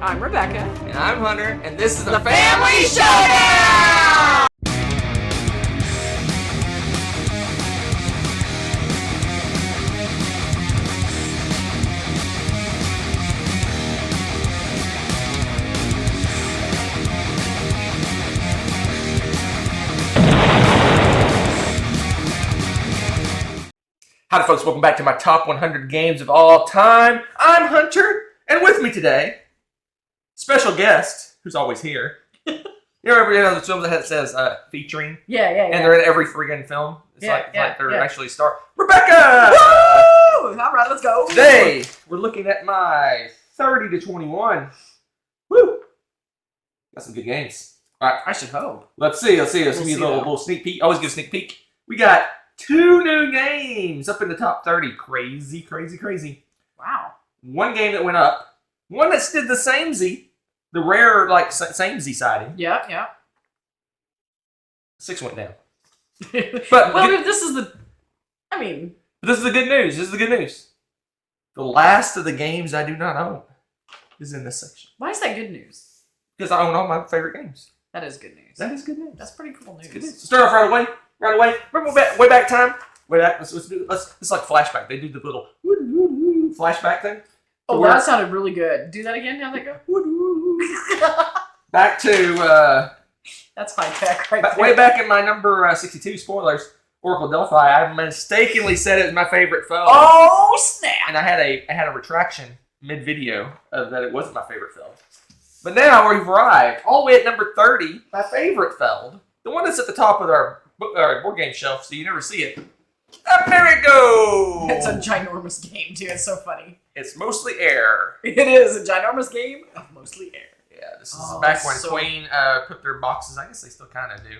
I'm Rebecca. And I'm Hunter, and this is the Family Showdown! Howdy folks, welcome back to my top 100 games of all time. I'm Hunter, and with me today, special guest, who's always here. You ever know the films that says featuring? Yeah. And they're in every friggin' film. It's like they're actually star. Rebecca! Woo! All right, let's go. Today, we're looking at my 30 to 21. Woo! Got some good games. All right. I should hope. Let's see. Let's give you a little sneak peek. Always give a sneak peek. We got 2 new games up in the top 30. Crazy. Wow. One game that went up. One that did the samey. The rare, samey siding. Yeah. 6 went down. But this is the good news. The last of the games I do not own is in this section. Why is that good news? Because I own all my favorite games. That is good news. That is good news. That's pretty cool news. Good news. So start off right away. Remember way back time? Let's it's like flashback. They do the little flashback thing. Oh, that sounded really good. Do that again. How'd that go? Back to that's high tech right there. way back in my number 62. Spoilers. Oracle Delphi. I mistakenly said it was my favorite foe. Oh snap! And I had a retraction mid video that it wasn't my favorite feld. But now we've arrived all the way at number 30. My favorite feld, the one that's at the top of our board game shelf, so you never see it. Amerigo! It's a ginormous game, too. It's so funny. It's mostly air. It is a ginormous game of mostly air. Yeah, this is back when Queen put their boxes, I guess they still kind of do,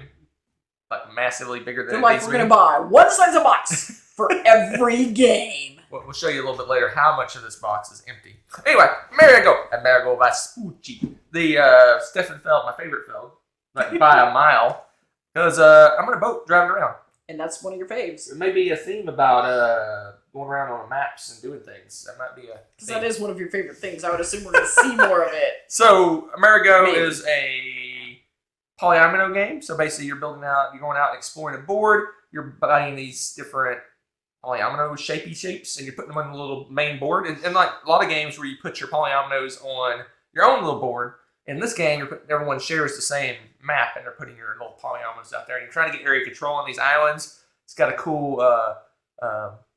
like massively bigger than we're going to buy one size of box for every game. We'll show you a little bit later how much of this box is empty. Anyway, Amerigo Vespucci. The Stefan Feld, my favorite Feld, like by a mile, because I'm in a boat driving around. And that's one of your faves. There may be a theme about going around on maps and doing things. That might be a because that is one of your favorite things. I would assume we're going to see more of it. So, Amerigo is a polyomino game. So basically, you're going out and exploring a board. You're buying these different polyomino shapey shapes, and you're putting them on the little main board. And like a lot of games where you put your polyominoes on your own little board, in this game, everyone shares the same map, and they're putting your little polyominoes out there. And you're trying to get area control on these islands. It's got a cool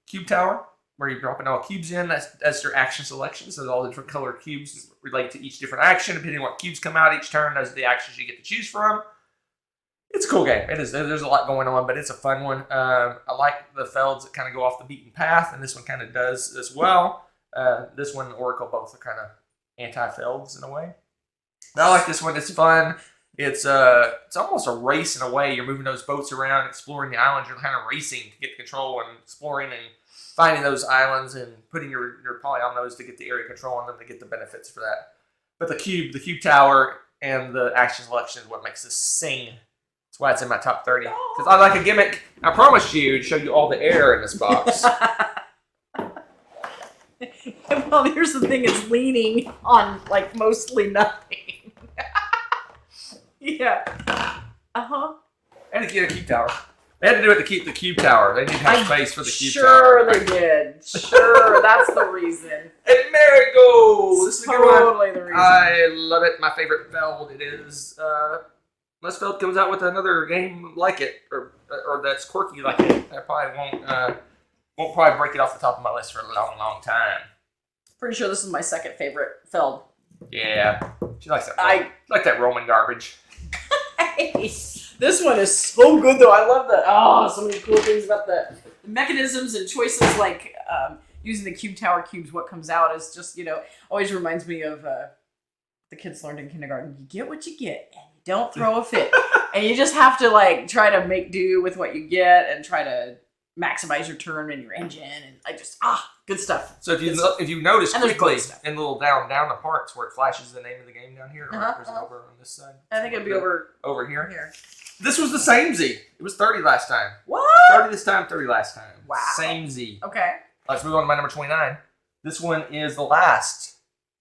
cube tower where you're dropping all cubes in. That's your action selection. So all the different colored cubes relate to each different action. Depending on what cubes come out each turn, those are the actions you get to choose from. It's a cool game. It is. There's a lot going on, but it's a fun one. I like the felds that kind of go off the beaten path, and this one kind of does as well. This one and Oracle both are kind of anti-felds in a way. But I like this one. It's fun. It's almost a race in a way. You're moving those boats around, exploring the islands. You're kind of racing to get control and exploring and finding those islands and putting your polyominoes to get the area control on them to get the benefits for that. But the cube tower, and the action selection is what makes this sing. That's why it's in my top 30. Because I like a gimmick. I promised you to show you all the air in this box. Well, here's the thing. It's leaning on, mostly nothing. Yeah. Uh-huh. And to get a cube tower. They had to do it to keep the cube tower. They didn't have space for the cube tower. Sure they did. Sure, that's the reason. And Amerigo! This is totally the reason. I love it. My favorite feld. It is. Unless Feld comes out with another game like it, or that's quirky like it, I probably won't probably break it off the top of my list for a long time. Pretty sure this is my second favorite Feld. Yeah, she likes that. She like that Roman garbage. This one is so good though. I love so many cool things about the mechanisms and choices, like using the cube tower cubes. What comes out is just always reminds me of the kids learned in kindergarten. You get what you get, and you don't throw a fit, and you just have to try to make do with what you get and try to maximize your turn and your engine, and good stuff. So if you notice quickly in the little down the parts where it flashes the name of the game down here, or is it over on this side? I think it'd be over here. Here. This was the same Z. It was 30 last time. What? 30 this time, 30 last time. Wow. Same Z. Okay. Let's move on to my number 29. This one is the last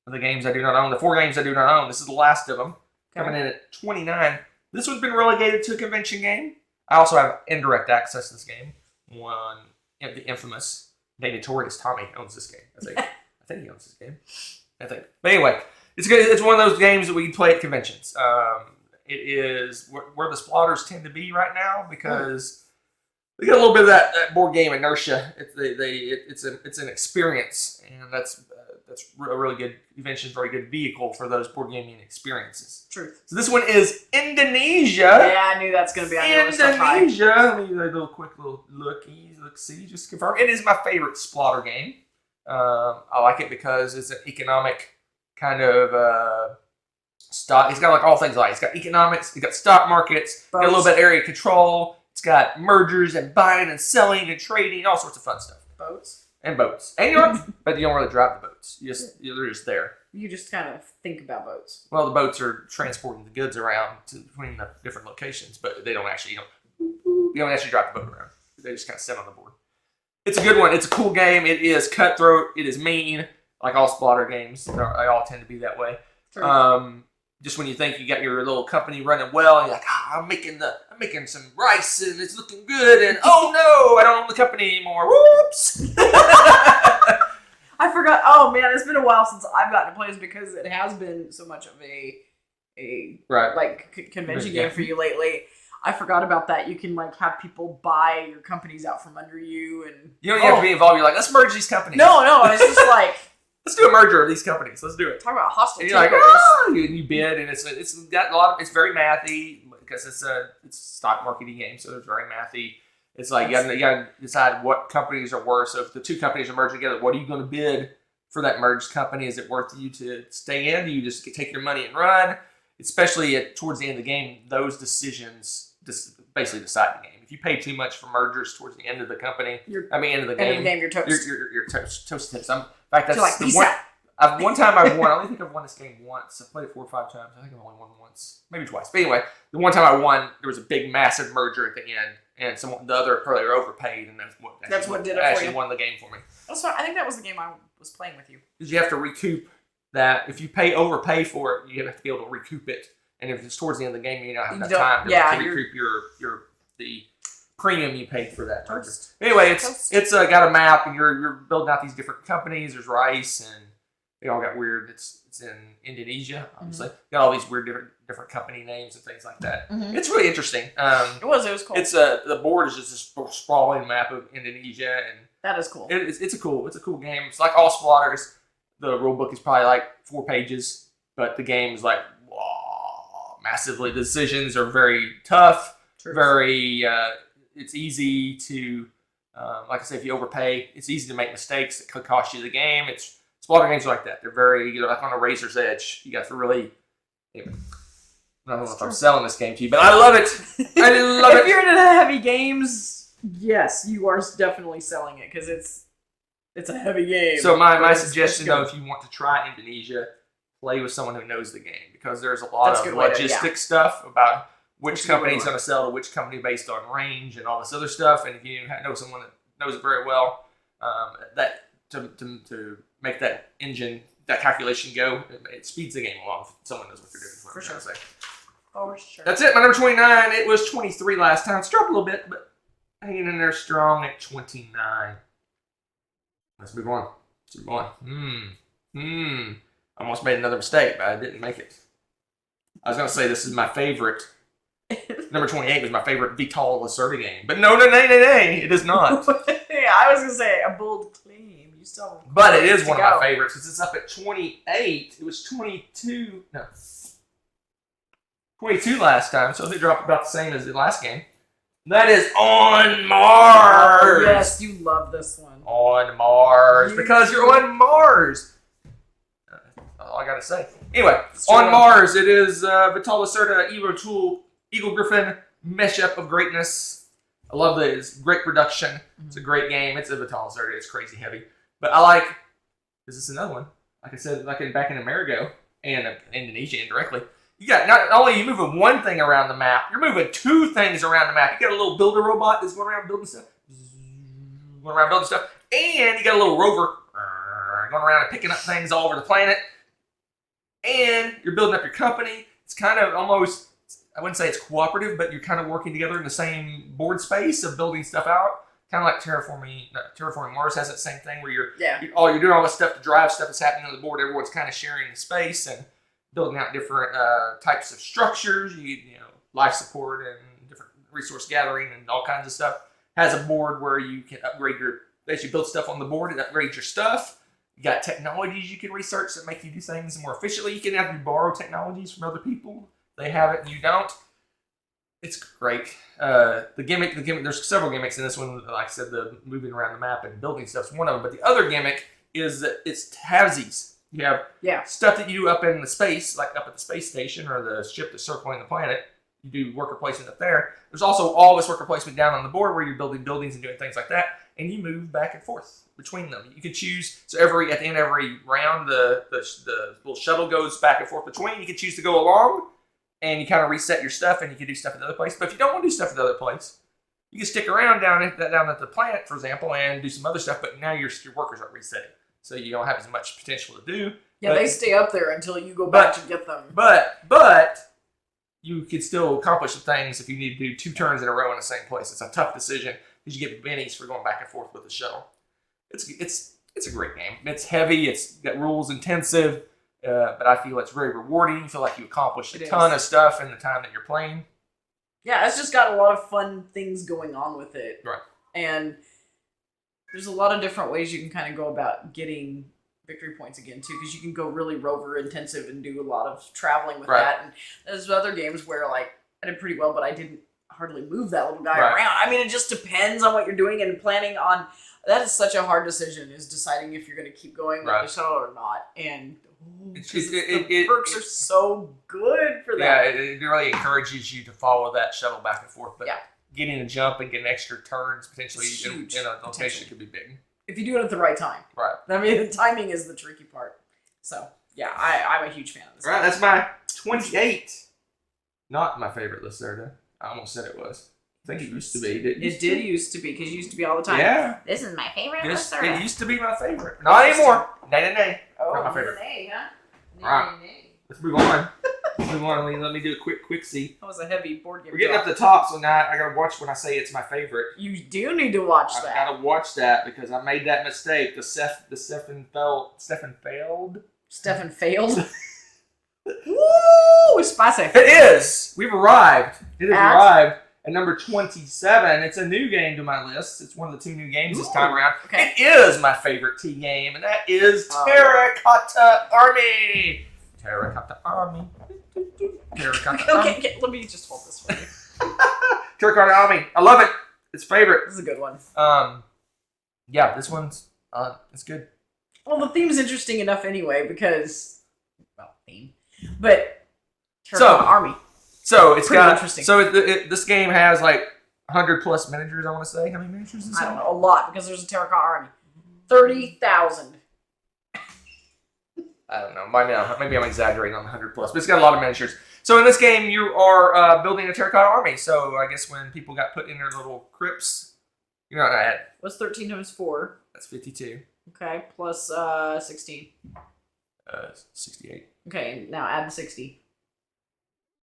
of the games I do not own. The 4 games I do not own. This is the last of them. Okay. Coming in at 29. This one's been relegated to a convention game. I also have indirect access to this game. One, the infamous Notorious Tommy owns this game. I think he owns this game. But anyway, it's good. It's one of those games that we can play at conventions. It is where the splotters tend to be right now because they got a little bit of that board game inertia. It's an experience, and that's a really good convention, very good vehicle for those board gaming experiences. Truth. So this one is Indonesia. Yeah, I knew that's going to be on your list. Indonesia. Let me do a quick little look-see, just to confirm. It is my favorite splotter game. I like it because it's an economic kind of stock. It's got like all things like it's got economics, it's got stock markets, got a little bit of area control. It's got mergers and buying and selling and trading, all sorts of fun stuff. Boats. And boats. And but you don't really drive the boats. They're just there. You just kind of think about boats. Well, the boats are transporting the goods around between the different locations, but they don't actually, you don't actually drive the boat around. They just kind of sit on the board. It's a good one. It's a cool game. It is cutthroat. It is mean, like all splotter games. They all tend to be that way. True. Just when you think you got your little company running well, and you're like, I'm making some rice and it's looking good, and oh no, I don't own the company anymore. Whoops! I forgot. Oh man, it's been a while since I've gotten to play this because it has been so much of a convention game for you lately. I forgot about that. You can like have people buy your companies out from under you, and you don't even have to be involved. You're like, let's merge these companies. No, it's just like. Let's do a merger of these companies. Let's do it. Talk about hostile. And you're like, you bid, and it's got a lot of. It's very mathy because it's a stock marketing game, so it's very mathy. It's like you got to decide what companies are worth. So if the 2 companies are merging together, what are you going to bid for that merged company? Is it worth you to stay in? Do you just take your money and run? Especially towards the end of the game, those decisions basically decide the game. If you pay too much for mergers towards the end of the company, end of the game, you're toast. You're toast. In fact, that's the one. One time I won. I only think I've won this game once. I've played it 4 or 5 times. I think I've only won once, maybe twice. But anyway, the one time I won, there was a big, massive merger at the end, and the other player overpaid, and that's what did it for you. Won the game for me. Also, I think that was the game I was playing with you. Because you have to recoup that. If you overpay for it, you have to be able to recoup it. And if it's towards the end of the game, you don't have enough time to recoup the premium you paid for that merger. Anyway, it's got a map, and you're building out these different companies. There's rice, and they all got weird. It's in Indonesia, obviously. Got all these weird different company names and things like that. It's really interesting. It was cool. It's the board is just a sprawling map of Indonesia, and that is cool. It's a cool game. It's like all splotters. The rule book is probably like 4 pages, but the game is like massively. The decisions are very tough. True. Very. It's easy to, like I said, if you overpay, it's easy to make mistakes that could cost you the game. Splotter games are like that. They're like on a razor's edge. You got to really. Anyway, I don't know if I'm selling this game to you, but I love it. I love it. If you're into heavy games, yes, you are definitely selling it because it's a heavy game. So my suggestion, though, if you want to try Indonesia, play with someone who knows the game because there's a lot of logistic stuff about which company is going to sell to which company based on range and all this other stuff. And if you know someone that knows it very well, that to make that calculation go, it speeds the game along if someone knows what they're doing. For sure. For sure. That's it. My number 29. It was 23 last time. It's dropped a little bit, but hanging in there strong at 29. Let's move on. Almost made another mistake, but I didn't make it. I was going to say this is my favorite. Number 28 was my favorite Viticulture game. But no, it is not. Yeah, I was going to say a bold claim. You still have but it is one of my favorites because it's up at 28. It was 22 last time, so they dropped about the same as the last game. That is On Mars. Oh, yes, you love this one. On Mars. Because you're on Mars. That's all I got to say. Anyway, On Mars, it is Viticulture Eagle Griffin mashup of greatness. I love it. It's great production. It's a great game. It's a Viticulture. It's crazy heavy. But I like, this is another one. Like I said, back in Amerigo and Indonesia indirectly. You got not only you moving one thing around the map, you're moving 2 things around the map. You got a little builder robot that's going around building stuff. And you got a little rover going around and picking up things all over the planet. and you're building up your company. It's kind of almost, I wouldn't say it's cooperative, but you're kind of working together in the same board space of building stuff out. Kind of like Terraforming Mars has that same thing where you're doing all this stuff to drive stuff that's happening on the board. Everyone's kind of sharing the space and building out different types of structures. You know, life support and different resource gathering and all kinds of stuff. Has a board where you can upgrade as you build stuff on the board, it upgrades your stuff. You got technologies you can research that make you do things more efficiently. You can have you borrow technologies from other people. They have it and you don't. It's great. The gimmick, there's several gimmicks in this one. Like I said, the moving around the map and building stuff is one of them. But the other gimmick is that it's halvesies. You have stuff that you do up in the space, like up at the space station or the ship that's circling the planet. You do worker placement up there. There's also all this worker placement down on the board where you're building buildings and doing things like that. And you move back and forth between them. You can choose, so at the end of every round, the little shuttle goes back and forth between. You can choose to go along, and you kind of reset your stuff, and you can do stuff at the other place. But if you don't want to do stuff at the other place, you can stick around down at the plant, for example, and do some other stuff. But now your workers aren't resetting, so you don't have as much potential to do. Yeah, they stay up there until you go back to get them. But you can still accomplish some things if you need to do 2 turns in a row in the same place. It's a tough decision because you get bennies for going back and forth with the shuttle. It's a great game. It's heavy. It's got rules intensive, but I feel it's very rewarding. You feel like you accomplished a ton of stuff in the time that you're playing. Yeah, it's just got a lot of fun things going on with it. Right. And there's a lot of different ways you can kind of go about getting victory points again, too, because you can go really rover intensive and do a lot of traveling with that. And there's other games where, like, I did pretty well, but I didn't hardly move that little guy around. I mean, it just depends on what you're doing and planning on. That is such a hard decision, is deciding if you're going to keep going with the shuttle or not. And the perks are so good for that. Yeah, it really encourages you to follow that shuttle back and forth. But getting a jump and getting extra turns potentially in a location could be big. If you do it at the right time. Right. I mean, the timing is the tricky part. So, yeah, I'm a huge fan of this. Right, that's my 28. Not my favorite Lacerda. I almost said it was. I think it used to be. It did used to be, because it used to be all the time. Yeah. This is my favorite Lacerda. It used to be my favorite. Not anymore. Nay. Oh, not my favorite. Nay, huh? Nay. Let's move on. Let me do a quick see. That was a heavy board game. We're getting up the top, so now I gotta watch when I say it's my favorite. You do need to watch that. I gotta watch that because I made that mistake. Stefan failed. Woo! Spicy. It is. We've arrived. It has arrived at number 27. It's a new game to my list. It's one of the 2 new games this time around. Okay. It is my favorite T game, and that is Terracotta Army. Terracotta Army. Terracotta Army. Okay, let me just hold this for you. Terracotta Army. I love it. It's favorite. This is a good one. Yeah, this one's it's good. Well, the theme's interesting enough anyway because, but Terracotta Army. So it's pretty got interesting. So this game has like 100 plus miniatures. I want to say how many miniatures is it? I don't know, a lot, because there's a Terracotta Army. 30,000. I don't know. Maybe I'm exaggerating on the 100 plus, but it's got a lot of miniatures. So in this game, you are building a terracotta army. So I guess when people got put in their little crypts, you're not add. What's 13 times 4? That's 52. Okay, plus 16. 68. Okay, now add the 60.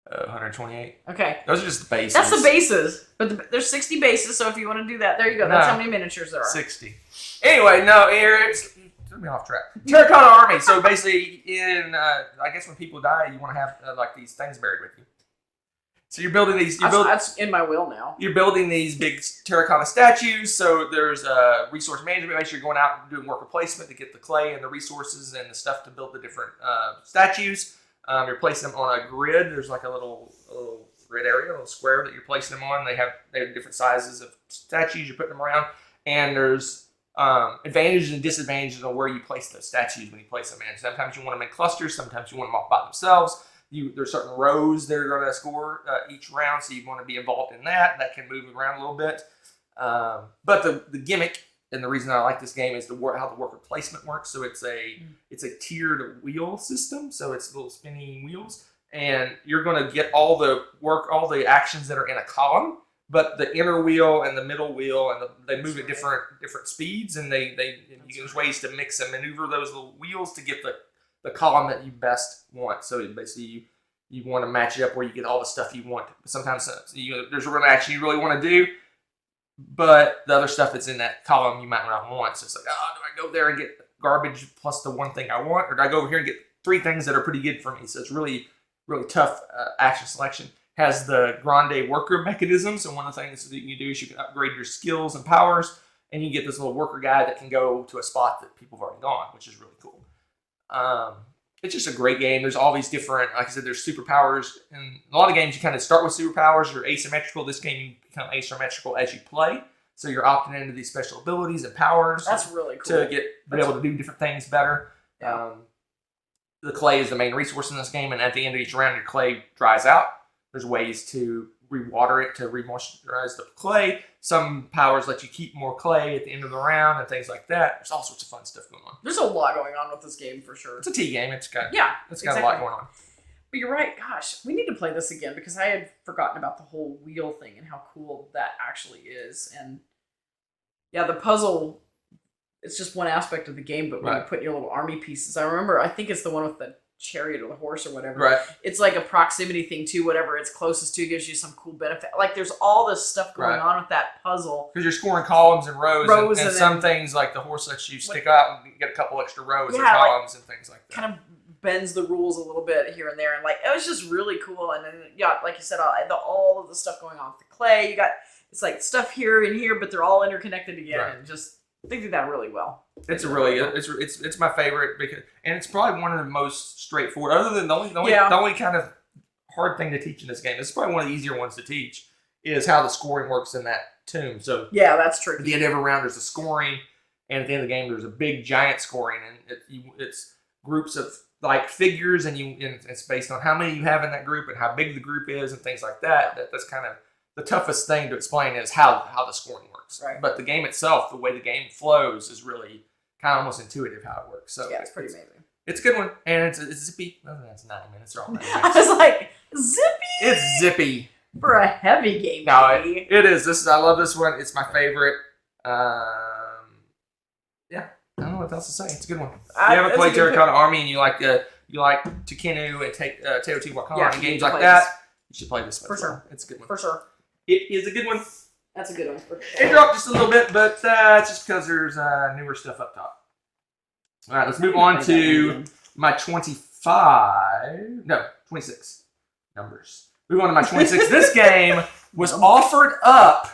128. Okay. Those are just the bases. That's the bases. But there's 60 bases, so if you want to do that, there you go. That's how many miniatures there are. 60. Anyway, no, it's threw me off track. Terracotta Army. So basically, I guess when people die, you want to have like these things buried with you. So you're building these. That's in my will now. You're building these big terracotta statues. So there's resource management. Make sure you're going out and doing worker placement to get the clay and the resources and the stuff to build the different statues. You're placing them on a grid. There's like a little grid area, a little square that you're placing them on. They have different sizes of statues. You're putting them around, and there's advantages and disadvantages on where you place those statues when you place them in. Sometimes you want them in clusters. Sometimes you want them off by themselves. There's certain rows that are going to score each round, so you want to be involved in that. That can move around a little bit. But the gimmick and the reason I like this game is how the worker placement works. So it's a tiered wheel system. So it's little spinning wheels, and you're going to get all the actions that are in a column. But the inner wheel and the middle wheel, and they move at different speeds, and there's ways to mix and maneuver those little wheels to get the the column that you best want. So basically, you want to match it up where you get all the stuff you want. Sometimes there's one action you really want to do, but the other stuff that's in that column you might not want. So it's like, oh, do I go there and get garbage plus the one thing I want, or do I go over here and get 3 things that are pretty good for me? So it's really, really tough action selection. Has the grande worker mechanism. So one of the things that you do is you can upgrade your skills and powers, and you get this little worker guy that can go to a spot that people have already gone, which is really cool. It's just a great game. There's all these different, like I said, there's superpowers. In a lot of games, you kind of start with superpowers or asymmetrical. This game, you become asymmetrical as you play. So you're opting into these special abilities and powers. That's really cool. To be able to do different things better. Yeah. The clay is the main resource in this game, and at the end of each round, your clay dries out. There's ways to re-water it to re-moisturize the clay. Some powers let you keep more clay at the end of the round and things like that. There's all sorts of fun stuff going on. There's a lot going on with this game for sure. It's a tea game. It's got exactly. a lot going on. But you're right. Gosh, we need to play this again because I had forgotten about the whole wheel thing and how cool that actually is. And yeah, the puzzle, it's just one aspect of the game, but when you put your little army pieces, I remember, I think it's the one with the chariot or the horse or whatever. Right. It's like a proximity thing too. Whatever it's closest to gives you some cool benefit. Like there's all this stuff going on with that puzzle. Because you're scoring columns and rows and some things like the horse lets you stick out and get a couple extra rows or columns and things like that. Kind of bends the rules a little bit here and there, and like it was just really cool. And then like you said, all of the stuff going on with the clay. You got it's like stuff here and here, but they're all interconnected again, and just. They do that really well. It's my favorite and it's probably one of the most straightforward. Other than the only kind of hard thing to teach in this game. It's probably one of the easier ones to teach is how the scoring works in that tomb. So yeah, that's true. At the end of every round, there's a scoring, and at the end of the game, there's a big giant scoring, and it's groups of like figures, and it's based on how many you have in that group and how big the group is and things like that. That's kind of the toughest thing to explain is how the scoring works. Right. But the game itself, the way the game flows, is really kind of almost intuitive how it works. So yeah, it's pretty amazing. It's a good one, and it's zippy. Oh, that's 9 minutes. All 9 minutes. I was like, zippy. It's zippy for a heavy game. No, it is. I love this one. It's my favorite. Yeah, I don't know what else to say. It's a good one. If you haven't played Terracotta Army and you like Tikenu and Teotihuacan and games like that, you should play this one. For sure. It's a good one. For sure. It is a good one. That's a good one. It dropped just a little bit, but it's just because there's newer stuff up top. All right, let's move on to my 26 numbers. Move on to my 26. This game was offered up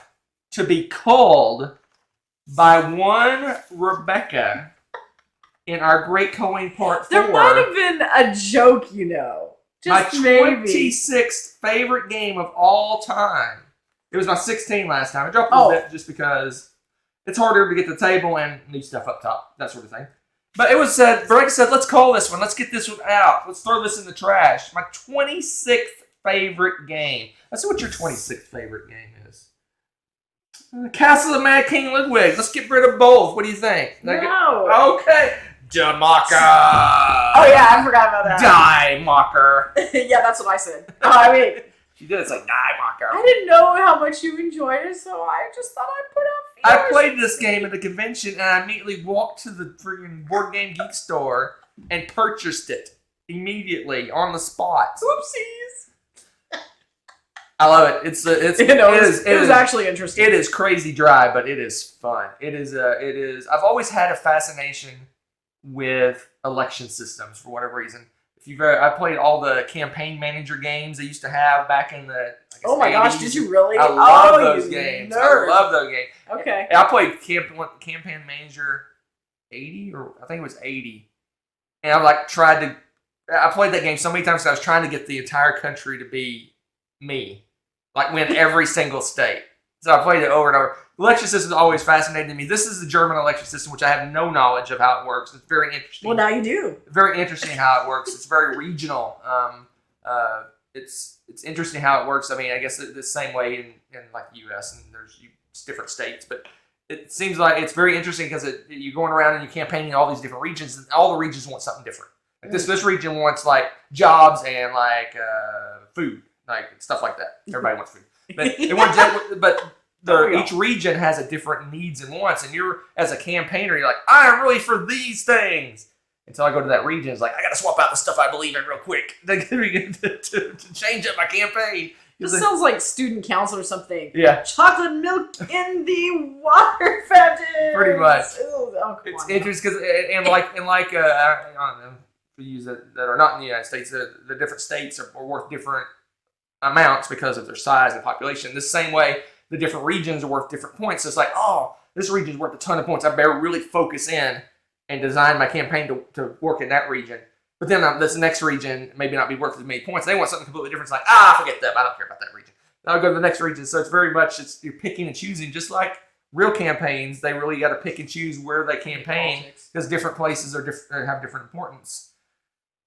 to be called by one Rebecca in our Great Coin Part 4. There might have been a joke, Just my maybe. 26th favorite game of all time. It was my 16 last time. I dropped a little bit just because it's harder to get to the table and new stuff up top, that sort of thing. But it was said, Rebecca said, let's call this one. Let's get this one out. Let's throw this in the trash. My 26th favorite game. Let's see what your 26th favorite game is. Castle of Mad King Ludwig. Let's get rid of both. What do you think? No. Okay. Macher. Oh, yeah, I forgot about that. Die, Macher. Yeah, that's what I said. I mean... She did. It's like, die, Macher. I didn't know how much you enjoyed it, so I just thought I'd put out feelers. I played this game at the convention, and I immediately walked to the freaking Board Game Geek store and purchased it immediately on the spot. Oopsies. I love it. It is actually interesting. It is crazy dry, but it is fun. It is. I've always had a fascination with election systems for whatever reason. I played all the campaign manager games they used to have back in the. Oh my 80s. Gosh! Did you really? I love those games. Nerd. I love those games. Okay. And I played campaign manager 80, or I think it was 80, and I played that game so many times because I was trying to get the entire country to be me, like win every single state. So I played it over and over. The election system always fascinated me. This is the German election system, which I have no knowledge of how it works. It's very interesting. Well, now you do. Very interesting how it works. It's very regional. It's interesting how it works. I mean, I guess the same way in like the U.S. and there's different states, but it seems like it's very interesting because you're going around and you're campaigning in all these different regions, and all the regions want something different. Like this region wants like jobs and like food, like stuff like that. Everybody wants food, but they want each region has a different needs and wants, and you're as a campaigner, you're like, I am really for these things, until I go to that region. It's like, I got to swap out the stuff I believe in real quick to change up my campaign. This sounds like student council or something. Yeah. Chocolate milk in the water fountain. Pretty much. Ooh, It's interesting because, and I don't know, for you that are not in the United States, the different states are worth different amounts because of their size and population. The same way, the different regions are worth different points. So it's like, oh, this region is worth a ton of points. I better really focus in and design my campaign to work in that region. But then this next region maybe not be worth as many points. They want something completely different. It's like, forget them. I don't care about that region. I'll go to the next region. So it's very much, you're picking and choosing. Just like real campaigns, they really got to pick and choose where they campaign because different places are have different importance.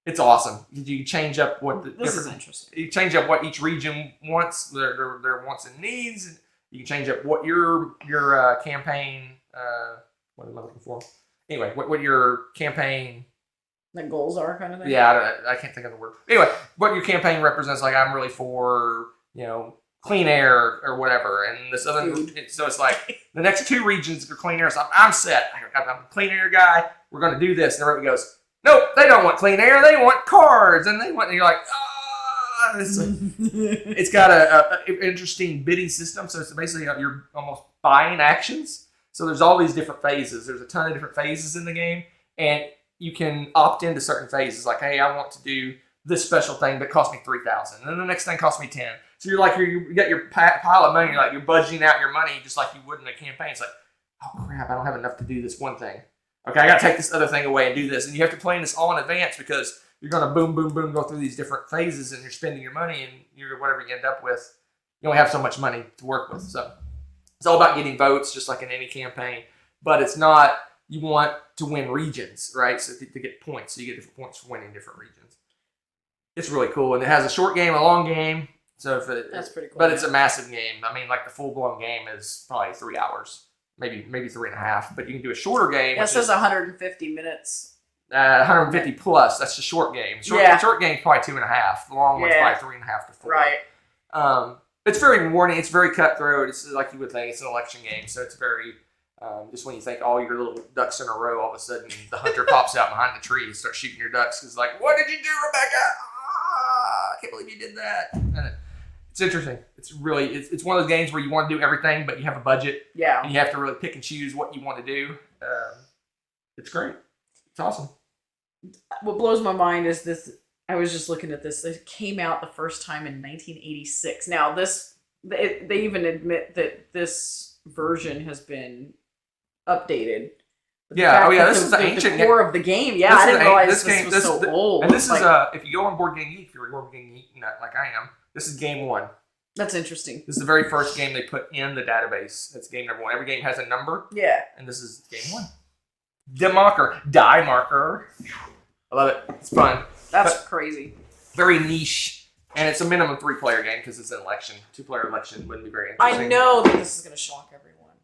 It's awesome. You change up what this is interesting. You change up what each region wants, their wants and needs. You can change up what your campaign. What am I looking for? Anyway, what your campaign. Like goals are kind of thing? Yeah, I can't think of the word. Anyway, what your campaign represents, like I'm really for, clean air or whatever. And this other, so it's like the next two regions are clean air. So I'm set. I'm a clean air guy. We're going to do this. And everybody goes, nope, they don't want clean air. They want cars. And you're like, it's got an interesting bidding system. So it's basically you're almost buying actions. So there's all these different phases. There's a ton of different phases in the game. And you can opt into certain phases, like, hey, I want to do this special thing that cost me $3,000, and then the next thing cost me $10,000. So you're like, you got your pile of money, you're budgeting out your money just like you would in a campaign. It's like, oh crap, I don't have enough to do this one thing. Okay, I got to take this other thing away and do this, and you have to plan this all in advance because you're going to boom, boom, boom, go through these different phases, and you're spending your money, and whatever you end up with, you only have so much money to work with. So it's all about getting votes, just like in any campaign, but it's not. You want to win regions, right? So to get points. So you get different points for winning different regions. It's really cool. And it has a short game, a long game. So that's pretty cool. But it's a massive game. I mean, like the full-blown game is probably 3 hours. Maybe 3.5. But you can do a shorter game. It says 150 minutes. 150 plus. That's the short game. Short game is probably 2.5. The long one's probably 3.5 to 4. Right. It's very rewarding. It's very cutthroat. It's like you would think. It's an election game. So it's very... just when you think all your little ducks in a row, all of a sudden the hunter pops out behind the tree and starts shooting your ducks. Because like, what did you do, Rebecca? I can't believe you did that. And it's interesting. It's really, it's one of those games where you want to do everything, but you have a budget. Yeah. And you have to really pick and choose what you want to do. It's great. It's awesome. What blows my mind is this. I was just looking at this. It came out the first time in 1986. Now they even admit that this version has been updated. This is the ancient core of the game. Yeah, I didn't realize this was so old. And this is if you go on Board Game Geek, if you're a Board Game Geek like I am, this is game 1. That's interesting. This is the very first game they put in the database. That's game number 1. Every game has a number. Yeah. And this is game 1. Die Marker. I love it. It's fun. That's crazy. Very niche. And it's a minimum 3-player game because it's an election. 2-player election wouldn't be very interesting. I know that this is going to shock everyone.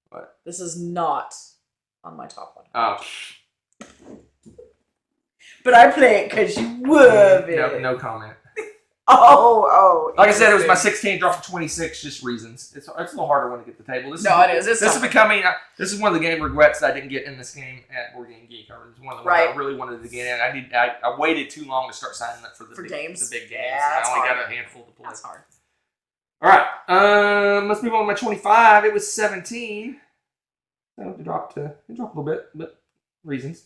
What? This is not on my top 100. Oh. But I play it because you love it. No comment. Oh. Like I said, it was my 16, dropped to 26, just reasons. It's a little harder one to get the table. It is. This is becoming. This is one of the game regrets that I didn't get in this game at Board Game Geek. It was one of the ones I really wanted to get in. I waited too long to start signing up for the big games. Yeah, I only got a handful to play. That's hard. All right. Let's move on to my 25. It was 17. So it dropped a little bit, but reasons.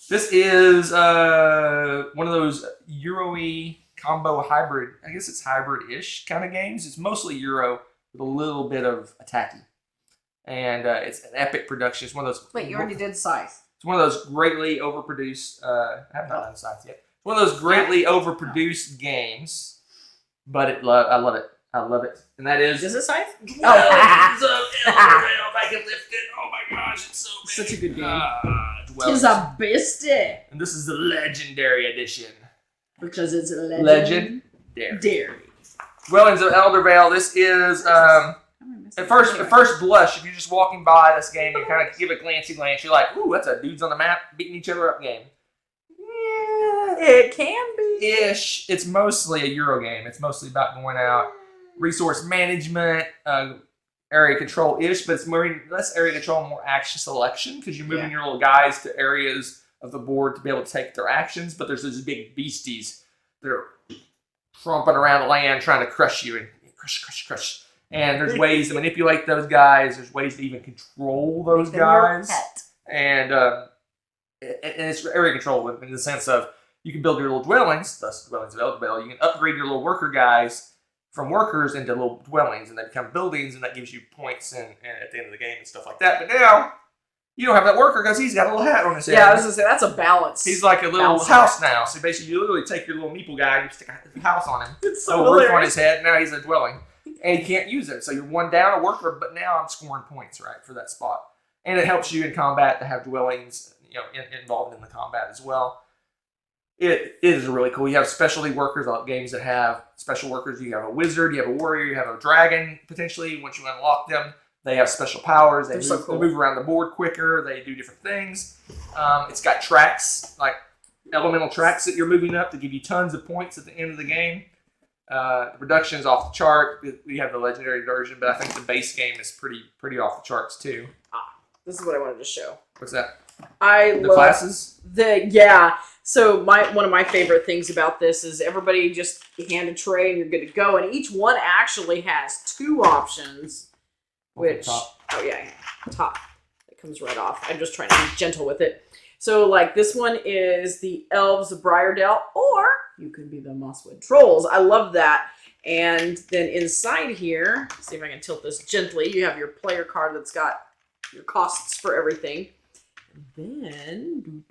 This is one of those Euro-y combo hybrid, I guess it's hybrid-ish kind of games. It's mostly Euro with a little bit of attacky. And it's an epic production. It's one of those... Wait, you already did Scythe. It's one of those greatly overproduced... I have not done Scythe yet. It's one of those greatly overproduced games, but I love it. I love it. And that is... Is it Scythe? Oh, I can lift it. Oh my gosh, it's so big. Such a good game. It's a biscuit. And this is the Legendary Edition. Because it's a Legendary. Dwellings of Elder Vale. This is at first blush, if you're just walking by this game and kind of give a glancey glance, you're like, ooh, that's a dudes on the map beating each other up game. Yeah, it can be. Ish. It's mostly a Euro game. It's mostly about going out, resource management, area control ish, but it's more less area control, more action selection because you're moving your little guys to areas of the board to be able to take their actions, but there's these big beasties that are tromping around the land trying to crush you and crush. And there's ways to manipulate those guys. There's ways to even control those guys. And it's area control in the sense of you can build your little dwellings, thus dwellings of Eldervale. You can upgrade your little worker guys from workers into little dwellings, and they become buildings, and that gives you points and at the end of the game and stuff like that. But now, you don't have that worker because he's got a little hat on his head. Yeah, I was going to say, that's a balance. He's like a little house now. So basically, you literally take your little meeple guy and you stick a house on him. It's so a roof on his head, now he's a dwelling. And you can't use it. So you're one down a worker, but now I'm scoring points, right, for that spot. And it helps you in combat to have dwellings, involved in the combat as well. It is really cool. You have specialty workers, like games that have special workers. You have a wizard, you have a warrior, you have a dragon, potentially. Once you unlock them, they have special powers. They move around the board quicker. They do different things. It's got tracks, like elemental tracks that you're moving up to give you tons of points at the end of the game. The production is off the chart. We have the legendary version, but I think the base game is pretty off the charts too. This is what I wanted to show. What's that? I love classes? So one of my favorite things about this is everybody just hand a tray and you're good to go. And each one actually has 2 options. Which, top. It comes right off. I'm just trying to be gentle with it. So, like, this one is the Elves of Briardale, or you could be the Mosswood Trolls. I love that. And then inside here, see if I can tilt this gently, you have your player card that's got your costs for everything. And then,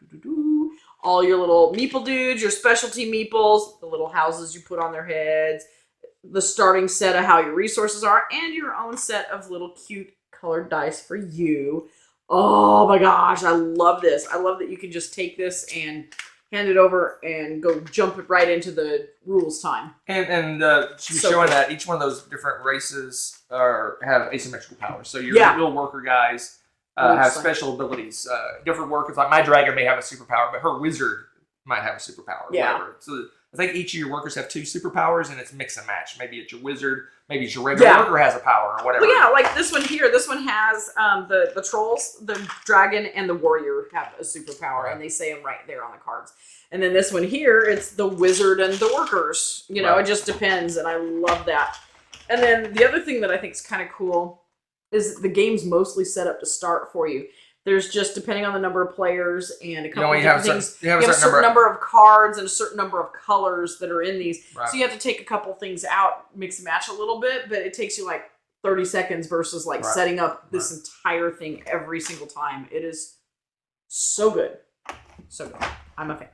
all your little meeple dudes, your specialty meeples, the little houses you put on their heads, the starting set of how your resources are, and your own set of little cute colored dice for you. Oh my gosh, I love this. I love that you can just take this and hand it over and go jump it right into the rules time. And she was showing that each one of those different races have asymmetrical powers. So your little worker guys have special abilities. Different workers, like my dragon may have a superpower, but her wizard might have a superpower. Yeah. Whatever. So I think each of your workers have 2 superpowers, and it's mix and match. Maybe it's your wizard, maybe it's your regular worker has a power, or whatever. Well, yeah, like this one here. This one has the trolls, the dragon, and the warrior have a superpower, and they say them right there on the cards. And then this one here, it's the wizard and the workers. It just depends, and I love that. And then the other thing that I think is kind of cool is the game's mostly set up to start for you. There's just, depending on the number of players and a couple of different things, you have a certain number of cards and a certain number of colors that are in these. Right. So you have to take a couple things out, mix and match a little bit, but it takes you like 30 seconds versus like setting up this entire thing every single time. It is so good. So good. I'm a fan.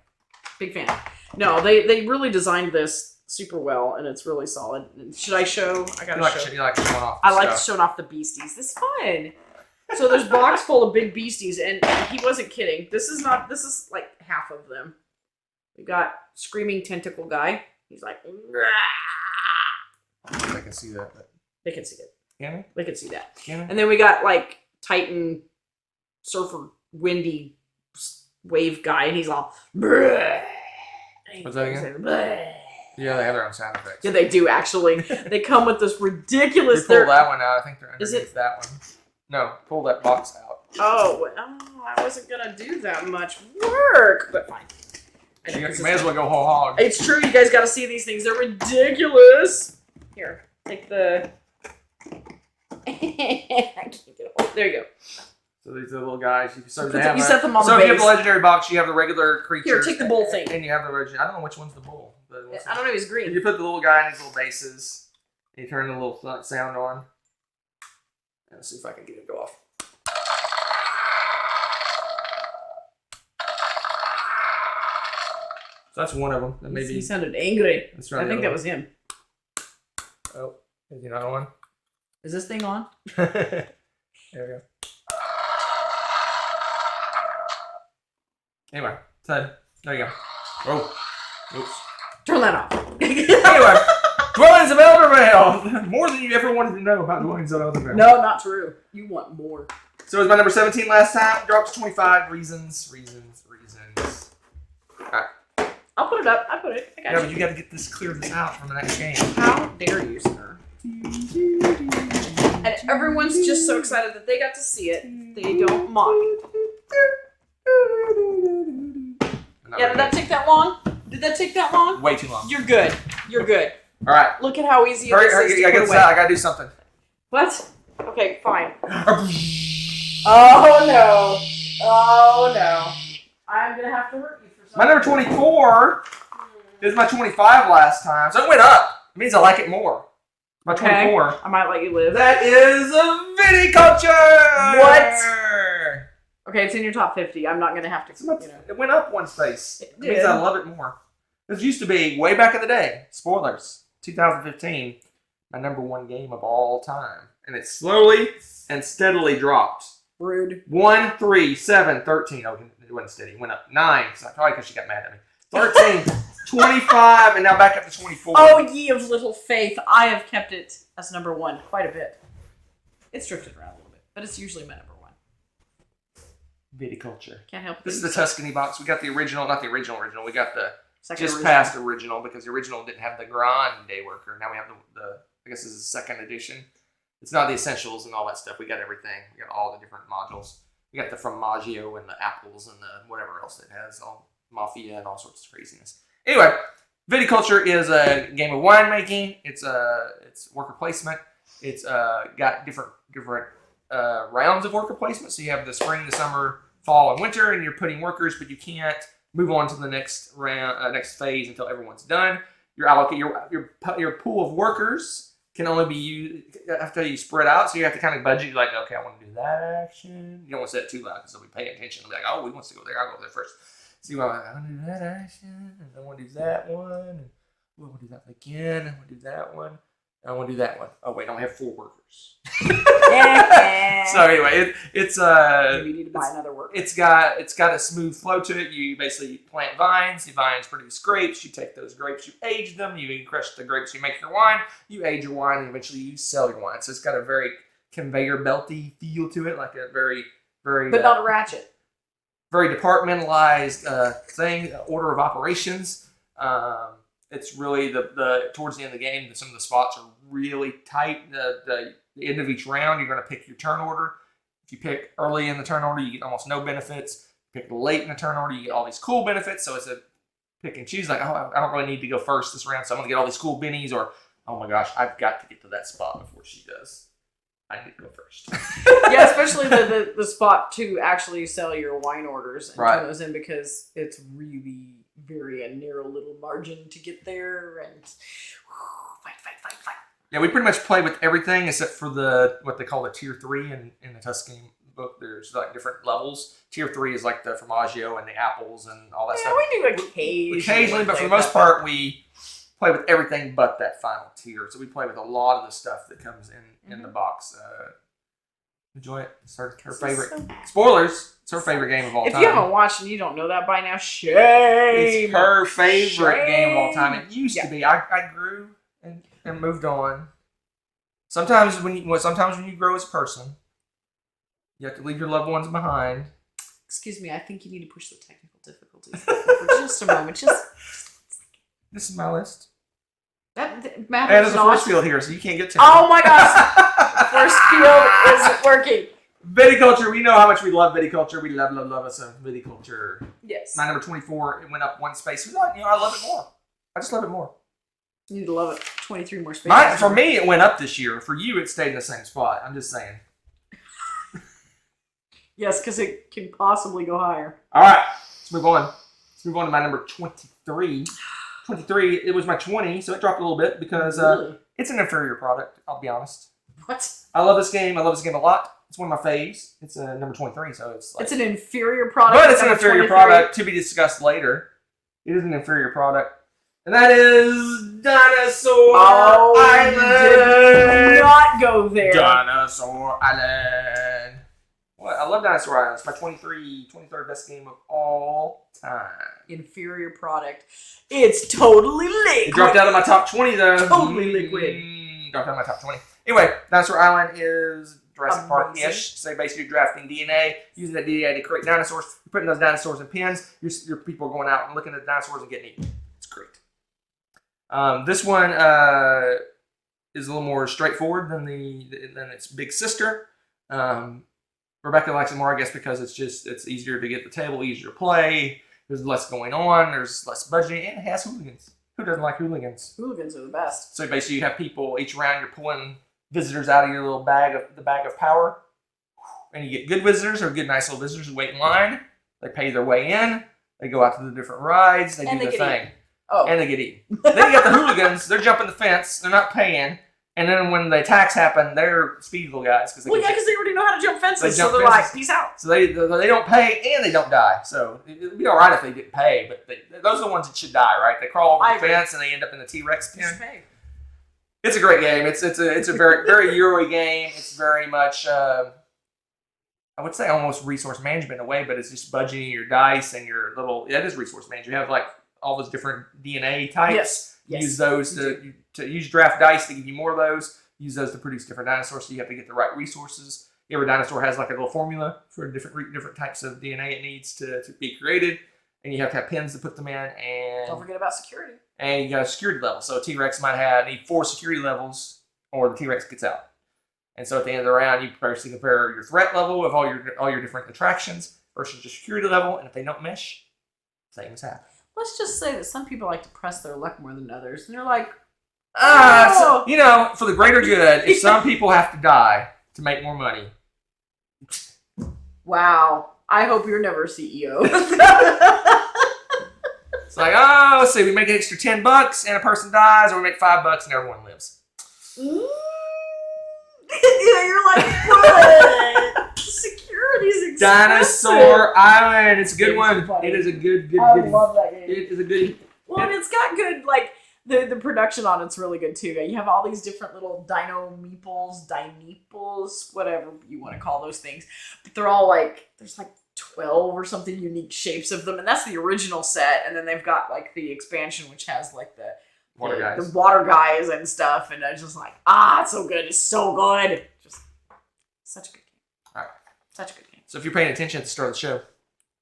Big fan. No, they really designed this super well, and it's really solid. Should I show? I gotta show. You like showing off I like showing off the beasties. This is fun. So there's a box full of big beasties, and he wasn't kidding. This is like half of them. We got Screaming Tentacle Guy. He's like, I can see that. They can see it. Can they? They can see that. Can they? And then we got like Titan Surfer Windy Wave Guy, and he's all, what's that again? Yeah, they have their own sound effects. Yeah, they do, actually. They come with this ridiculous... Pull that one out. I think they're underneath that one. No, pull that box out. Oh, I wasn't going to do that much work, but fine. You may as well go whole hog. It's true. You guys got to see these things. They're ridiculous. Here, take the... I can't get a hold. There you go. So these are the little guys. You set them on the base. So if you have the legendary box, you have the regular creatures. Here, take the bull thing. And you have the legendary... I don't know which one's the bull. I don't know. He's green. You put the little guy in his little bases. And you turn the little sound on. Let's see if I can get it to go off. So that's one of them. That maybe he sounded angry. I think that was him. Oh, is another one? Is this thing on? There we go. Anyway, Ted, there you go. Oh, oops. Turn that off. Anyway, Dwellings of Eldervale. More than you ever wanted to know about Dwellings of Eldervale. No, not true. You want more. So it was my number 17 last time. Drops 25. Reasons. All right. I'll put it up. I put it. I got you. But you got to get this, clear this out from the next game. How dare you, sir? And everyone's just so excited that they got to see it. They don't mind. Yeah, did that take that long? Did that take that long? Way too long. You're good. You're good. All right. Look at how easy it is to I put away. I gotta do something. What? Okay, fine. Oh no. Oh no. I'm gonna have to hurt you for something. My number 24 is my 25 last time, so it went up. It means I like it more. My 24. I might let you live. That is a Viticulture! What? Okay, it's in your top 50. I'm not gonna have to. It went up one space. It means I love it more. This used to be way back in the day. Spoilers. 2015. My number 1 game of all time, and it slowly and steadily dropped. Rude. 1, 3, 7, 13. Oh, it wasn't steady. It went up 9. Probably because she got mad at me. 13, 25, and now back up to 24. Oh, ye of little faith. I have kept it as number 1 quite a bit. It's drifted around a little bit, but it's usually my number 1. Viticulture. Can't help it. This is the Tuscany box. We got the original, not the original. We got the second just original. past original because the original didn't have the Grande worker. Now we have the I guess this is the 2nd edition. It's not the essentials and all that stuff. We got everything. We got all the different modules. We got the Formaggio and the apples and the whatever else it has, all Mafia and all sorts of craziness. Anyway, Viticulture is a game of winemaking. It's worker placement. It's got different rounds of worker placement. So you have the spring, the summer, fall, and winter, and you're putting workers, but you can't move on to the next round, next phase until everyone's done. Your pool of workers can only be used after you spread out, so you have to kind of budget. You're like, okay, I want to do that action. You don't want to say it too loud because they'll be paying attention. They'll be like, oh, he wants to go there. I'll go there first. So you want, I want to do that action, and I want to do that one, and I want to do that again. I want to do that one. I want to do that one. Oh wait, I only have 4 workers. So anyway, it's maybe you need to buy another worker. It's got a smooth flow to it. You basically plant vines. The vines produce grapes. You take those grapes, you age them. You crush the grapes, you make your wine. You age your wine, and eventually you sell your wine. So it's got a very conveyor belty feel to it, like a very but not a ratchet. Very departmentalized thing, order of operations. It's really the towards the end of the game, some of the spots are really tight. The end of each round, you're going to pick your turn order. If you pick early in the turn order, you get almost no benefits. If you pick late in the turn order, you get all these cool benefits. So it's a pick and choose. Like, oh, I don't really need to go first this round, so I'm going to get all these cool bennies. Or, oh my gosh, I've got to get to that spot before she does. I need to go first. Yeah, especially the spot to actually sell your wine orders and turn those in, because it's really very a narrow little margin to get there, and fight. Yeah, we pretty much play with everything except for what they call the tier 3 in the Tuscany book. There's like different levels. Tier 3 is like the Formaggio and the apples and all that stuff. Yeah, we do occasionally, but for the most part, we play with everything but that final tier. So we play with a lot of the stuff that comes in the box. Enjoy it. It's her favorite. Spoilers. It's her favorite game of all time. If you haven't watched and you don't know that by now, shame. It's her favorite game of all time. It used to be. I grew and moved on. Sometimes when you grow as a person, you have to leave your loved ones behind. Excuse me, I think you need to push the technical difficulties for just a moment. This is my list. That matters. And there's a force field here, so you can't get to it. Oh my gosh! Force field isn't working. Viticulture. We know how much we love Viticulture. We love us some Viticulture. Yes. My number 24. It went up one space. I love it more. I just love it more. You need to love it. 23 more spaces. For me, it went up this year. For you, it stayed in the same spot. I'm just saying. Yes, because it can possibly go higher. All right. Let's move on. Let's move on to my number 23. 23, it was my 20, so it dropped a little bit because it's an inferior product, I'll be honest. What? I love this game. I love this game a lot. It's one of my faves. It's number 23, so it's like... It's an inferior product. But it's an inferior product to be discussed later. It is an inferior product. And that is Dinosaur Island. Did not go there. Dinosaur Island. What? I love Dinosaur Island. It's my 23rd best game of all time. Inferior product. It's totally liquid. It dropped out of my top 20 though. Totally liquid. Dropped out of my top 20. Anyway, Dinosaur Island is Jurassic Park-ish. So basically you're drafting DNA, using that DNA to create dinosaurs. You're putting those dinosaurs in pens. Your people are going out and looking at the dinosaurs and getting eaten. It's great. This one is a little more straightforward than its big sister. Rebecca likes it more, I guess, because it's easier to get the table, easier to play. There's less going on. There's less budgeting, and it has hooligans. Who doesn't like hooligans? Hooligans are the best. So basically, you have people each round. You're pulling visitors out of your little bag of power, and you get good visitors or good nice little visitors who wait in line. They pay their way in. They go out to the different rides. They do their thing. Oh. And they get eaten. Then you got the hooligans. They're jumping the fence. They're not paying. And then when the attacks happen, they're speedy little guys. Because they already know how to jump fences. So they're like, peace out. So they don't pay and they don't die. So it'd be all right if they didn't pay. But those are the ones that should die, right? They crawl over the fence and they end up in the T-Rex pen. It's a great game. It's a very, very Euro game. It's very much, I would say almost resource management in a way, but it's just budgeting your dice and your little, that is resource management. You have like all those different DNA types. Yes. Use those to use draft dice to give you more of those. Use those to produce different dinosaurs, so you have to get the right resources. Every dinosaur has like a little formula for different types of DNA it needs to be created, and you have to have pins to put them in. And don't forget about security. And you got a security level. So a T-Rex might need 4 security levels, or the T-Rex gets out. And so at the end of the round, you basically compare your threat level of all your different attractions versus your security level, and if they don't mesh, things happen. Let's just say that some people like to press their luck more than others, and they're like, so, for the greater good, if some people have to die to make more money. Wow. I hope you're never CEO. It's like, oh, let's see, we make an extra $10 and a person dies, or we make $5 and everyone lives. You're like, what? Security's expensive. Dinosaur Island. It's a good one. Funny. It is a good. I love that game. It is a good. Well, and it's got good, like, the production on it's really good, too. You have all these different little dino meeples, whatever you want to call those things. But they're all, like, there's, like, 12 or something unique shapes of them. And that's the original set. And then they've got, like, the expansion, which has, like, the water guys and stuff. And I was just like, it's so good. It's so good. Just such a good game. All right. Such a good game. So if you're paying attention at the start of the show,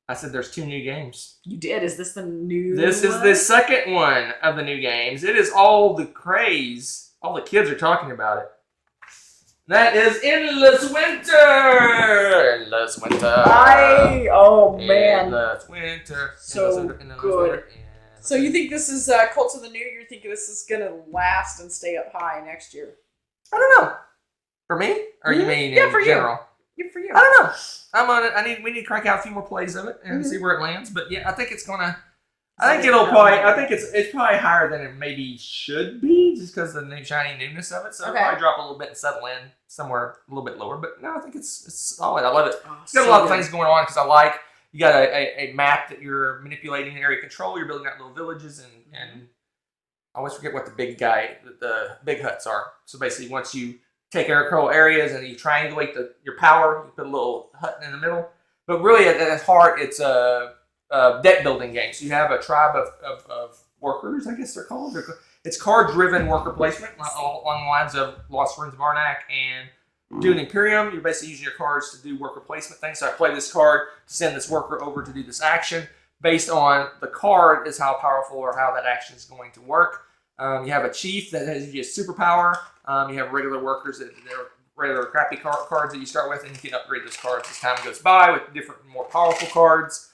I said there's 2 new games. You did? Is this the new This is the second one of the new games. It is all the craze. All the kids are talking about it. That is Endless Winter! Endless Winter. Oh, man. Endless Winter. So good. So you think this is Cult of the New? You think this is going to last and stay up high next year? I don't know. For me? Or you mean in general? Yeah, for you. I don't know. I'm on it. We need to crank out a few more plays of it and see where it lands. But yeah, I think it's gonna. I think it's probably higher than it maybe should be, just because of the new shiny newness of it. So it'll probably drop a little bit and settle in somewhere a little bit lower. But no, I think it's solid. I love it. It's got a lot of things going on because you got a map that you're manipulating area control. You're building out little villages and I always forget what the big huts are. So basically, once you take area control areas and you triangulate your power, you put a little hut in the middle. But really, at its heart, it's a deck building game. So you have a tribe of workers, I guess they're called. It's card-driven worker placement along the lines of Lost Ruins of Arnak and Dune Imperium. You're basically using your cards to do worker placement things. So I play this card to send this worker over to do this action. Based on the card is how powerful or how that action is going to work. You have a chief that has usually a superpower. You have regular workers that are regular crappy cards that you start with, and you can upgrade those cards as time goes by with different, more powerful cards.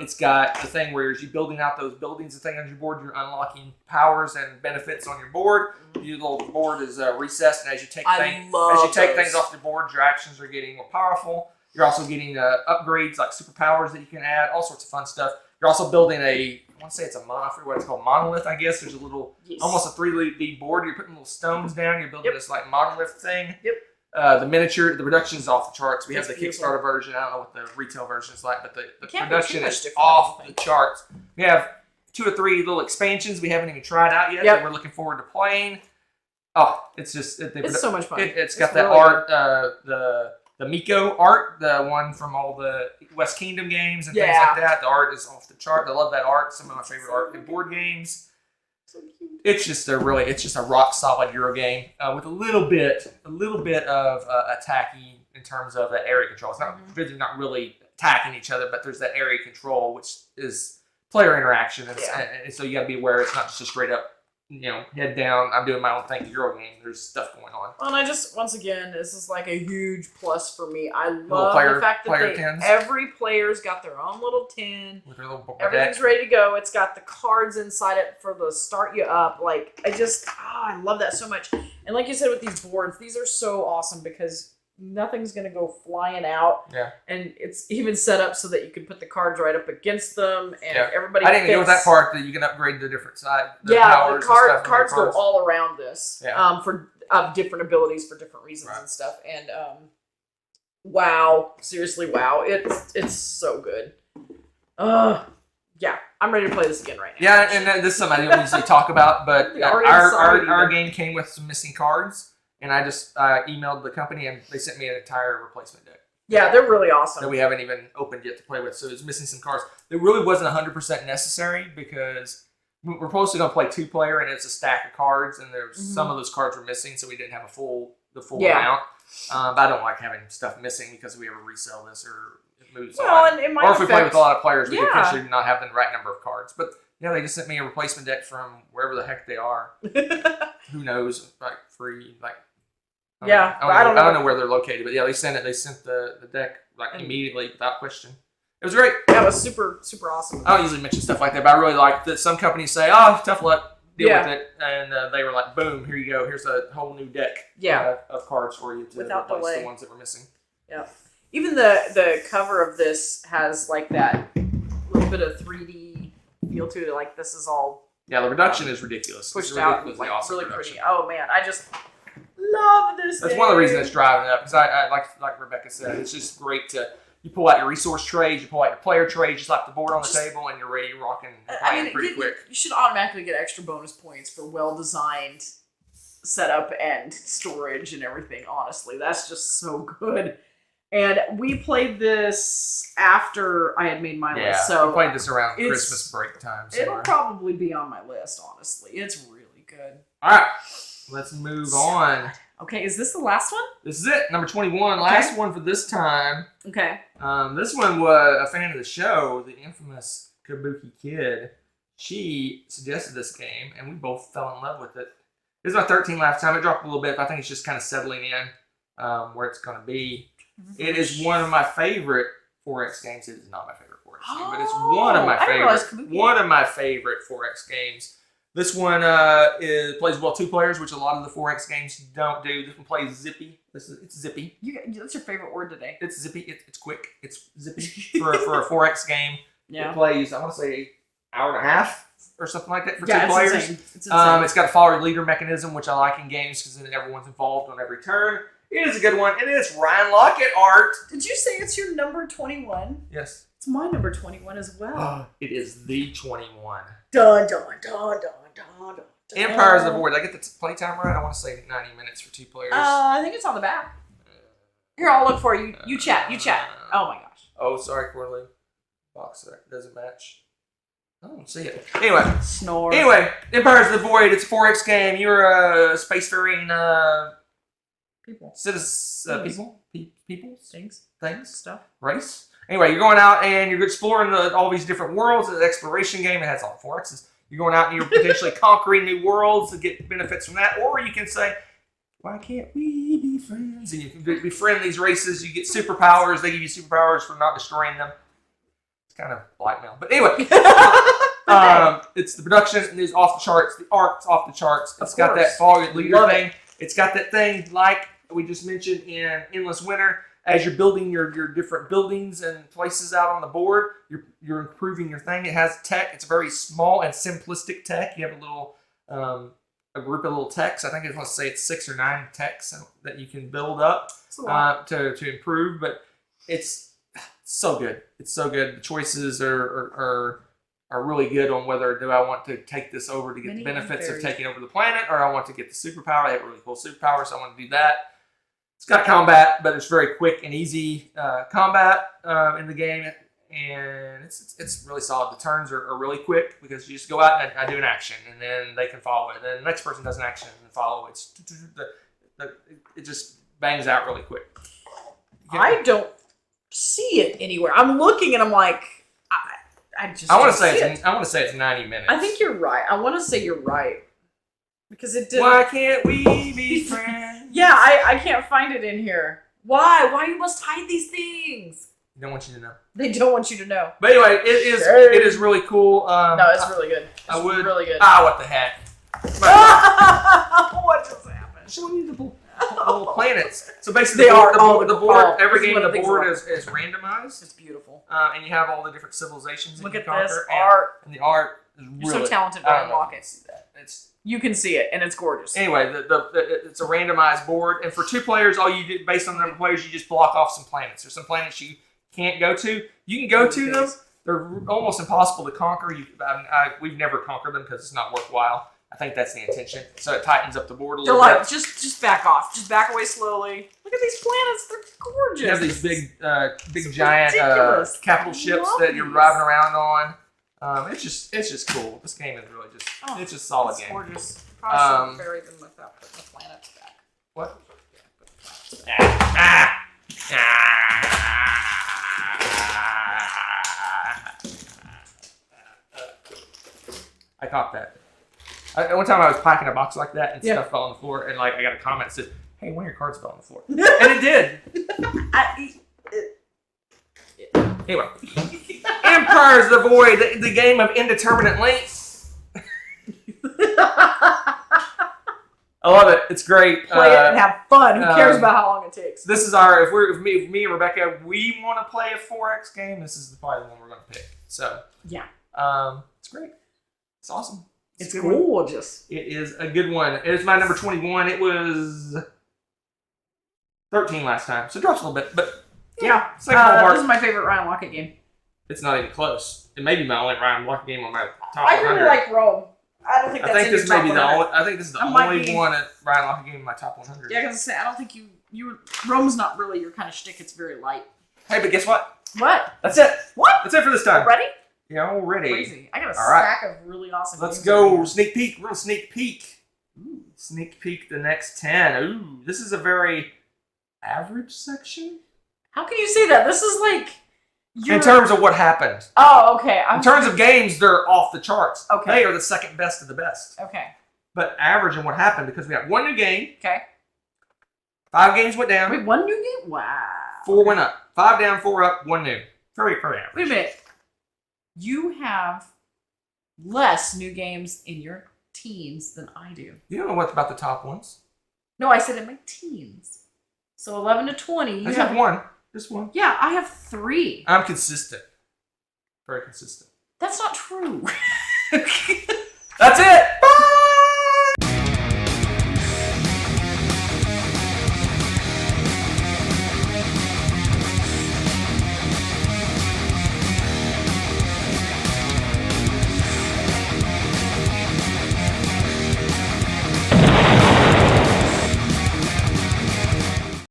It's got the thing where as you're building out those buildings, the thing on your board, you're unlocking powers and benefits on your board. Your little board is recessed, and as you take things off the board, your actions are getting more powerful. You're also getting upgrades like superpowers that you can add, all sorts of fun stuff. You're also building I want to say it's what it's called, monolith, I guess. There's a little, almost a 3D board. You're putting little stones down. You're building this like monolith thing. Yep. The production is off the charts. We have the Kickstarter version. I don't know what the retail version is like, but the production is off the charts. We have 2 or 3 little expansions we haven't even tried out yet that we're looking forward to playing. Oh, it's just... It's so much fun. It's got that art, the Miko art, the one from all the West Kingdom games and things like that. The art is off the chart. I love that art. Some of my favorite art in board games. So cute. It's just a rock solid Euro game with a little bit of attacking in terms of the area control. It's not really attacking each other, but there's that area control, which is player interaction, and so you got to be aware it's not just a straight up head down. I'm doing my own thing. Euro game. There's stuff going on. Well, and I just, once again, this is like a huge plus for me. I love player, the fact that every player's got their own little tin. With their little everything's deck. ready to go. It's got the cards inside it for the start you up. Like, I love that so much. And like you said with these boards, these are so awesome because nothing's going to go flying out. Yeah. And it's even set up so that you can put the cards right up against them. And everybody I didn't go with that part that you can upgrade the different side. The powers cards go all around this for different abilities for different reasons and stuff. And wow. Seriously, wow. It's so good. Yeah, I'm ready to play this again right now. Yeah, and this is something I don't usually talk about, but our game came with some missing cards. And I just emailed the company, and they sent me an entire replacement deck. Yeah, they're really awesome. That we haven't even opened yet to play with. So it's missing some cards. It really wasn't 100% necessary because we're supposed to go play 2-player, and it's a stack of cards, and there's some of those cards were missing, so we didn't have the full amount. But I don't like having stuff missing because we ever resell this or it moves on. And it might or if we play with a lot of players, we could potentially not have the right number of cards. But yeah, they just sent me a replacement deck from wherever the heck they are. Who knows? Like free, like. I don't know where they're located, but yeah, they sent it. They sent the deck immediately without question. It was great. That was super, super awesome. I don't usually mention stuff like that, but I really like that some companies say, "Oh, tough luck, deal with it," and they were like, "Boom, here you go. Here's a whole new deck of cards for you to replace the ones that were missing." Yeah. Even the cover of this has like that little bit of 3D feel to it. Like this is all. Yeah, the reduction is ridiculous. Pushed out, like awesome really production. Pretty. Oh man, I just. Love this. That's one of the reasons it's driving up because I like Rebecca said, it's just great to you pull out your resource trays, you pull out your player trays, you slap the board on the table, and you're ready to rock and play pretty quick. You should automatically get extra bonus points for well designed setup and storage and everything. Honestly, that's just so good. And we played this after I had made my list, so we played this around Christmas break time. It'll probably be on my list. Honestly, it's really good. All right. Let's move on. Okay, is this the last one? This is it, number 21. Okay. Last one for this time. Okay. This one was a fan of the show, the infamous Kabuki Kid. She suggested this game, and we both fell in love with it. This is my 13th last time. It dropped a little bit, but I think it's just kind of settling in where it's going to be. It is one of my favorite 4X games. It is not my favorite 4X game, but it's one of my favorite 4X games. This one plays well 2 players, which a lot of the 4X games don't do. This one plays zippy. It's zippy. That's your favorite word today. It's zippy. It's quick. It's zippy for a 4X game. Yeah. It plays, I want to say, hour and a half or something like that for 2 players. Insane. It's insane. It's got a follow leader mechanism, which I like in games because then everyone's involved on every turn. It is a good one, and it's Ryan Lockett art. Did you say it's your number 21? Yes. It's my number 21 as well. It is the 21. Dun, dun, dun, dun, dun, dun. Empires of the Void. Did I get the playtime right? I want to say 90 minutes for 2 players. I think it's on the back. Here, I'll look for you. You chat. Oh my gosh. Oh, sorry, Corley. Box that doesn't match. I don't see it. Anyway. Snore. Anyway, Empires of the Void. It's a 4X game. You're a spacefaring people. People? Things. Stuff. Race. Anyway, you're going out and you're exploring all these different worlds. It's an exploration game. It has all 4Xs. You're going out and you're potentially conquering new worlds to get benefits from that. Or you can say, why can't we be friends? And you can befriend these races. You get superpowers. They give you superpowers for not destroying them. It's kind of blackmail. But anyway, it's the production is off the charts. The art's off the charts. It's got that follow leader thing. It's got that thing like we just mentioned in Endless Winter. As you're building your different buildings and places out on the board, you're improving your thing. It has tech. It's very small and simplistic tech. You have a little a group of little techs. I think I want to say it's 6 or 9 techs that you can build up to improve. But it's so good. It's so good. The choices are really good on whether do I want to take this over to get the benefits of taking over the planet, or I want to get the superpower. They have a really cool superpower, so I want to do that. It's got combat, but it's very quick and easy combat in the game, and it's really solid. The turns are really quick because you just go out and I do an action, and then they can follow it. And then the next person does an action and follow it. It just bangs out really quick. I don't see it anywhere. I'm looking and I'm like, I want to say it's 90 minutes. I think you're right. I want to say you're right. Because it did. Why can't we be friends? Yeah, I can't find it in here. Why? Why you must hide these things? They don't want you to know. They don't want you to know. But anyway, it is really cool. No, it's really good. I would really good. what the heck? What just happened? I'm showing you the little planets. So basically, They are the board. Every this game is of the what board it is randomized. It's beautiful. And you have all the different civilizations that Look you at conquer. this art. And the art is You're really. so talented, I Ryan don't know. Walk it. You can see it, and it's gorgeous. Anyway, it's a randomized board, and for 2 players, all you do based on the number of players, you just block off some planets. There's some planets you can't go to. You can go to them. They're almost impossible to conquer. We've never conquered them because it's not worthwhile. I think that's the intention. So it tightens up the board a little bit. They're like, just back off. Just back away slowly. Look at these planets. They're gorgeous. You have these big giant ridiculous. capital ships that you're driving around on. It's just cool. This game is really it's just a solid game. Gorgeous. Probably should bury them without putting the planets back. What? I caught that. One time I was packing a box like that and stuff fell on the floor, and like I got a comment that said, "Hey, one of your cards fell on the floor," and it did. Anyway, Empire's the Void, the game of indeterminate length. I love it. It's great. Play it and have fun. Who cares about how long it takes? This is our if me and Rebecca we want to play a 4X game. This is probably the one we're going to pick. So yeah, it's great. It's awesome. It's gorgeous. It is a good one. It is my number 21. It was 13 last time, so it drops a little bit, but yeah. This is my favorite Ryan Lockett game. It's not even close. It may be my only Ryan Lockett game on my top 100. I really like Rome. I don't think that's in your top 100. I think this is the only one at Ryan Lockett game in my top 100. Yeah, because I don't think you Rome's not really your kind of shtick. It's very light. Hey, but guess what? What? That's it. What? That's it for this time. Ready? Yeah, already. Crazy. I got a stack of really awesome Let's games go. Sneak peek. Real sneak peek. Ooh. Sneak peek the next 10. Ooh, this is a very average section. How can you say that? This is like... In terms of what happened. Oh, okay. In terms of games, they're off the charts. Okay. They are the second best of the best. Okay. But average in what happened, because we got 1 new game. Okay. 5 games went down. Wait, 1 new game? Wow. 4 went up. 5 down, 4 up, 1 new. Very average. Wait a minute. You have less new games in your teens than I do. You don't know what about the top ones. No, I said in my teens. So 11 to 20. I have 1. Just 1. Yeah, I have 3. I'm consistent. Very consistent. That's not true. That's it.